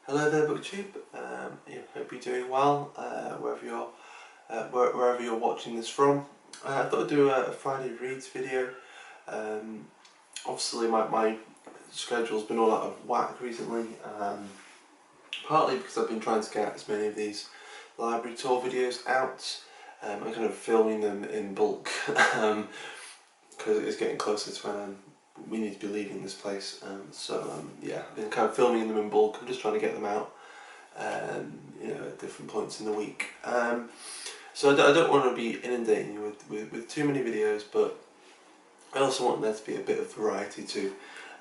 Hello there, BookTube. Hope you're doing well wherever you're watching this from. I thought I'd do a Friday Reads video. Obviously, my schedule's been all out of whack recently. Partly because I've been trying to get as many of these library tour videos out. I'm kind of filming them in bulk because it's getting closer to when we need to be leaving this place. Yeah, I've been kind of filming them in bulk. I'm just trying to get them out, at different points in the week. So I don't want to be inundating you with too many videos, but I also want there to be a bit of variety too.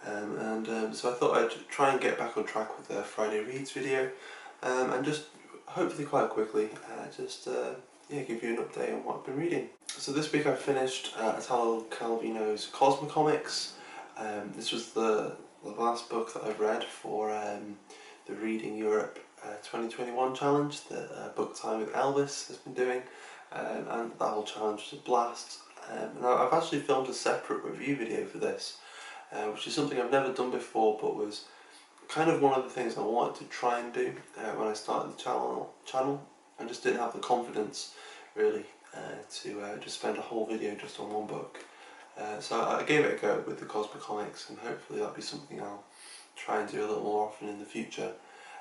So I thought I'd try and get back on track with the Friday Reads video, and just hopefully quite quickly give you an update on what I've been reading. So this week I finished Italo Calvino's Cosmo Comics. This was the last book that I've read for the Reading Europe 2021 challenge that Book Time with Elvis has been doing, and that whole challenge was a blast. And I've actually filmed a separate review video for this, which is something I've never done before, but was kind of one of the things I wanted to try and do when I started the channel. I just didn't have the confidence really to just spend a whole video just on one book. So I gave it a go with the Cosmicomics, and hopefully that'll be something I'll try and do a little more often in the future.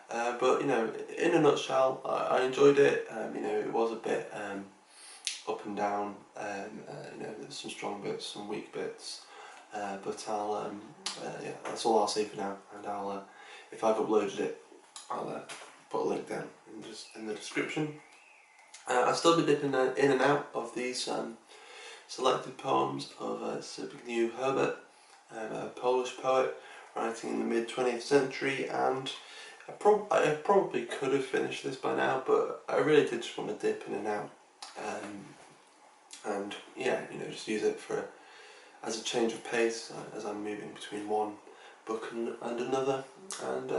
But in a nutshell, I enjoyed it. It was a bit up and down. There's some strong bits, some weak bits. But that's all I'll say for now. And I'll, if I've uploaded it, I'll put a link down in the description. I've still been dipping in and out of these selected poems of Zbigniew Herbert, a Polish poet writing in the mid-20th century, and I probably could have finished this by now, but I really did just want to dip in and out, just use it as a change of pace as I'm moving between one book and another. And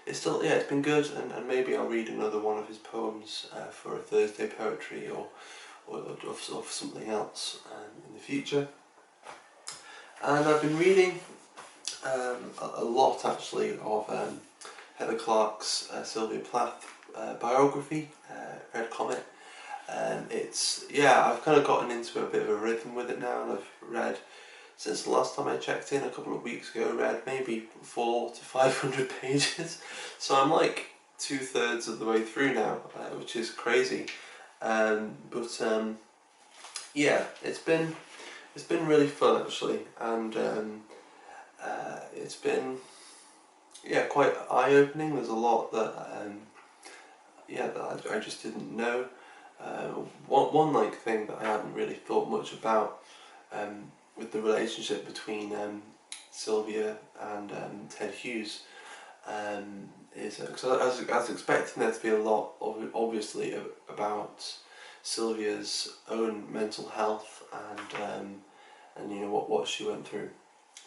it's been good, and maybe I'll read another one of his poems for a Thursday poetry or something else in the future. And I've been reading a lot actually of Heather Clark's Sylvia Plath biography, read Comet. I've kind of gotten into a bit of a rhythm with it now, and I've read, since the last time I checked in a couple of weeks ago, read maybe 400 to 500 pages. So I'm like 2/3 of the way through now, which is crazy. It's been really fun actually, and it's been quite eye-opening. There's a lot that I just didn't know. One thing that I hadn't really thought much about with the relationship between Sylvia and Ted Hughes is because I was expecting there to be a lot, obviously, about Sylvia's own mental health and what she went through.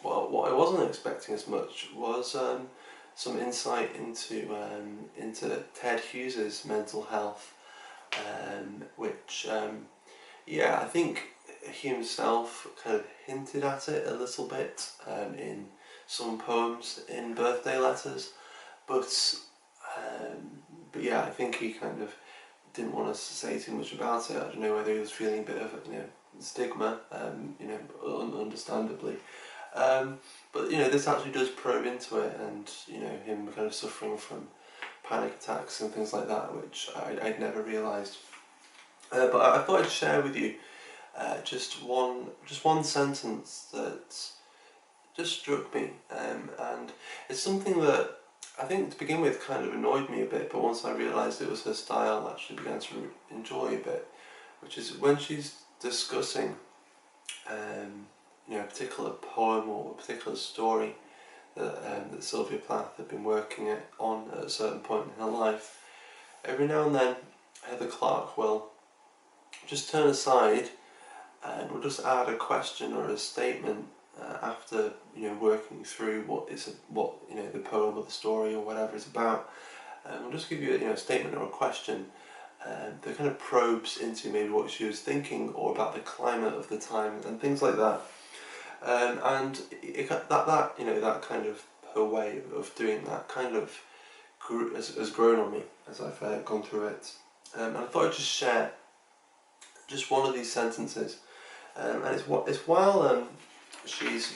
Well, what I wasn't expecting as much was some insight into Ted Hughes's mental health, which I think he himself kind of hinted at it a little bit in some poems in birthday letters, but I think he kind of didn't want to say too much about it. I don't know whether he was feeling a bit of stigma, understandably. But this actually does probe into it, and him kind of suffering from panic attacks and things like that, which I'd never realised. But I thought I'd share with you just one sentence that just struck me, and it's something that I think to begin with kind of annoyed me a bit, but once I realised it was her style, I actually began to enjoy a bit, which is when she's discussing a particular poem or a particular story that Sylvia Plath had been working on at a certain point in her life. Every now and then Heather Clark will just turn aside and will just add a question or a statement after working through what the poem or the story or whatever is about. We'll just give you a statement or a question that kind of probes into maybe what she was thinking or about the climate of the time and things like that. And that kind of her way of doing that kind of has grown on me as I've gone through it. And I thought I'd just share just one of these sentences, and it's while she's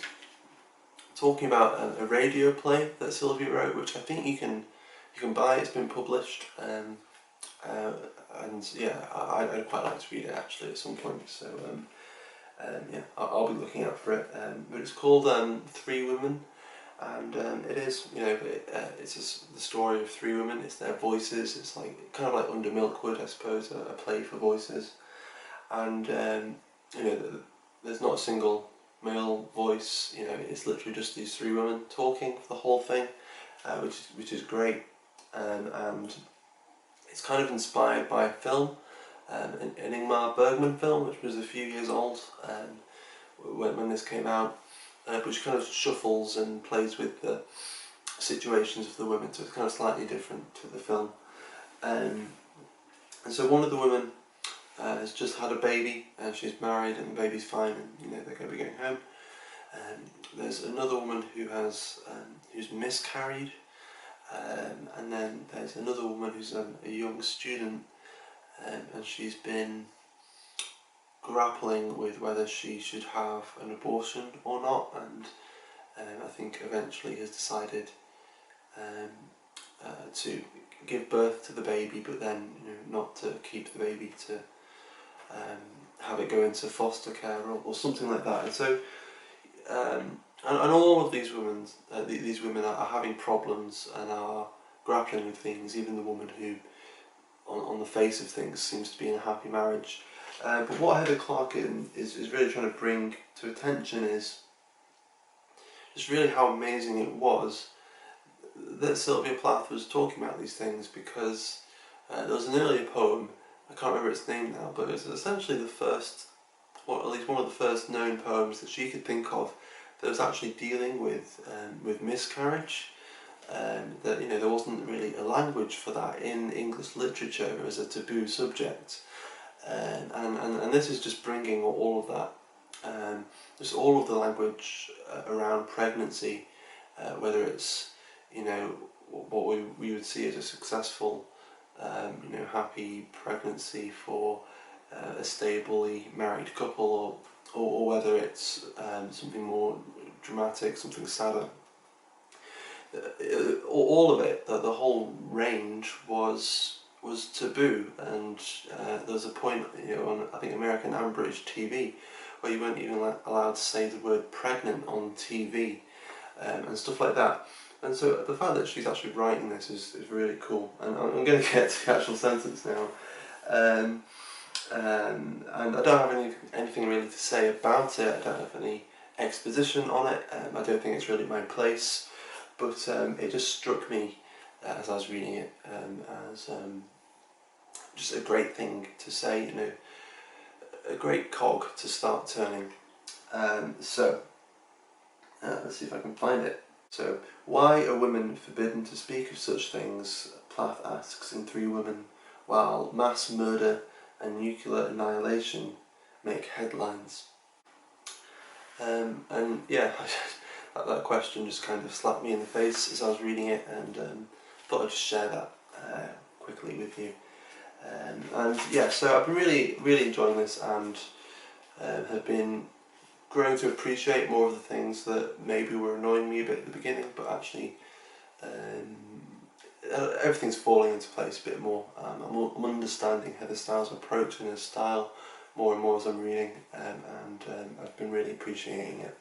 talking about a radio play that Sylvia wrote, which I think you can buy. It's been published, and yeah, I'd quite like to read it actually at some point. So yeah, I'll be looking out for it. But it's called Three Women, and it is, you know, it's just the story of three women. It's their voices. It's like kind of like Under Milkwood, I suppose, a play for voices, and you know, there's not a single male voice. You know, it's literally just these three women talking for the whole thing, which is great, and it's kind of inspired by a film, an Ingmar Bergman film, which was a few years old when this came out, which kind of shuffles and plays with the situations of the women, so it's kind of slightly different to the film. And so one of the women has just had a baby, and she's married, and the baby's fine, and you know, they're going to be going home. There's another woman who has who's miscarried, and then there's another woman who's a young student, and she's been grappling with whether she should have an abortion or not, and I think eventually has decided to give birth to the baby, but then, you know, not to keep the baby, to have it go into foster care or something like that. And so and all of these women are having problems and are grappling with things. Even the woman who on the face of things seems to be in a happy marriage. But what Heather Clark is really trying to bring to attention is just really how amazing it was that Sylvia Plath was talking about these things, because there was an earlier poem, I can't remember its name now, but it's essentially the first, or at least one of the first known poems that she could think of that was actually dealing with miscarriage. That, you know, there wasn't really a language for that in English literature as a taboo subject, and this is just bringing all of that, just all of the language around pregnancy, whether it's, you know, what we would see as a successful, you know, happy pregnancy for a stably married couple, or whether it's something more dramatic, something sadder. All of it, the whole range was taboo, and there was a point, you know, on I think American and British TV where you weren't even allowed to say the word pregnant on TV, and stuff like that. And so the fact that she's actually writing this is really cool, and I'm going to get to the actual sentence now. And I don't have anything really to say about it. I don't have any exposition on it. I don't think it's really my place, but it just struck me as I was reading it as just a great thing to say, you know, a great cog to start turning. So let's see if I can find it. So, why are women forbidden to speak of such things, Plath asks in Three Women, while mass murder and nuclear annihilation make headlines? And yeah, that question just kind of slapped me in the face as I was reading it, and thought I'd just share that quickly with you. And yeah, so I've been really enjoying this, and have been growing to appreciate more of the things that maybe were annoying me a bit at the beginning, but actually everything's falling into place a bit more. I'm understanding Heather Styles' approach and her style more and more as I'm reading, and I've been really appreciating it.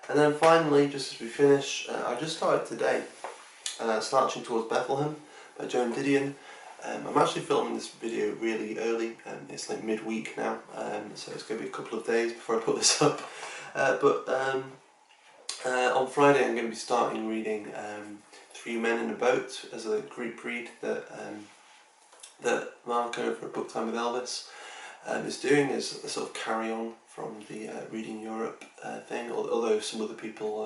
And then finally, just as we finish, I just started today Slouching towards Bethlehem by Joan and Didion. I'm actually filming this video really early, it's like midweek now, so it's going to be a couple of days before I put this up. But on Friday I'm going to be starting reading Three Men in a Boat as a group read that Mark over at Book Time with Elvis is doing as a sort of carry on from the Reading Europe thing, although some other people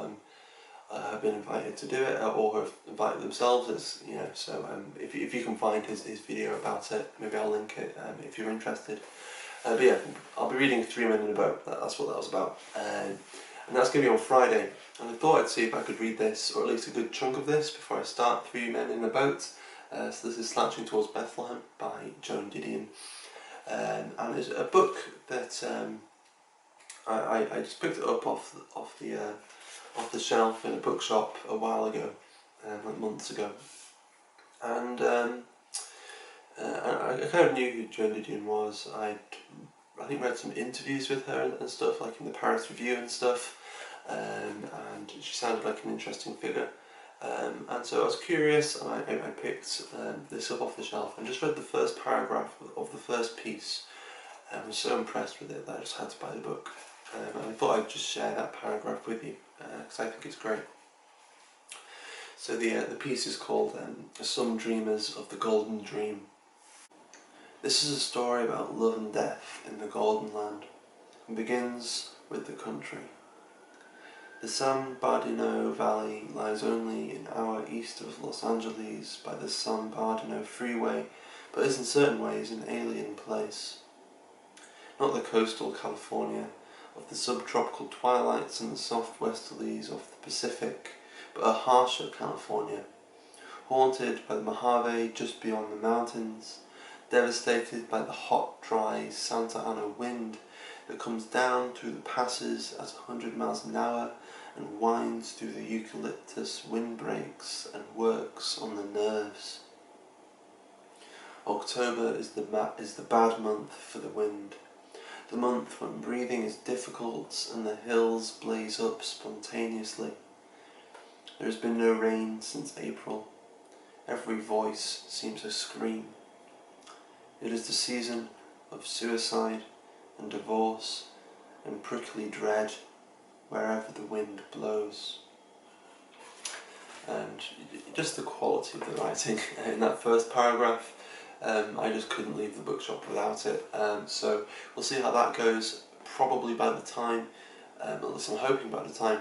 have been invited to do it, or have invited themselves, as you know. So if you can find his video about it, maybe I'll link it if you're interested. But yeah, I'll be reading Three Men in a Boat. That's what that was about. and that's going to be on Friday. And I thought I'd see if I could read this, or at least a good chunk of this, before I start Three Men in a Boat. So this is Slouching Towards Bethlehem by Joan Didion. And it's a book that I just picked it up off the shelf in a bookshop a while ago, like months ago. And I kind of knew who Joan Didion was. I think read some interviews with her and stuff, like in the Paris Review and stuff, and she sounded like an interesting figure. And so I was curious, and I picked this up off the shelf and just read the first paragraph of the first piece. I was so impressed with it that I just had to buy the book. And I thought I'd just share that paragraph with you, because I think it's great. So the piece is called Some Dreamers of the Golden Dream. This is a story about love and death in the Golden Land, and begins with the country. The San Bernardino Valley lies only an hour east of Los Angeles by the San Bernardino Freeway, but is in certain ways an alien place. Not the coastal California of the subtropical twilights and the soft westerlies of the Pacific, but a harsher California, haunted by the Mojave just beyond the mountains, devastated by the hot, dry Santa Ana wind that comes down through the passes at 100 miles an hour and winds through the eucalyptus windbreaks and works on the nerves. October is the bad month for the wind, the month when breathing is difficult and the hills blaze up spontaneously. There has been no rain since April. Every voice seems a scream. It is the season of suicide and divorce and prickly dread wherever the wind blows. And just the quality of the writing in that first paragraph, I just couldn't leave the bookshop without it. So we'll see how that goes. Probably by the time, at least I'm hoping by the time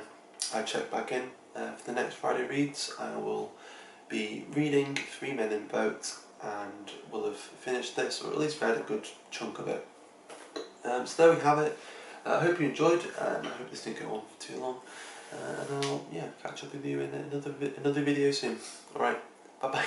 I check back in for the next Friday reads, I will be reading Three Men in a Boat, and will have finished this, or at least read a good chunk of it. So there we have it. I hope you enjoyed. I hope this didn't go on for too long, and I'll catch up with you in another video soon. Alright, bye bye.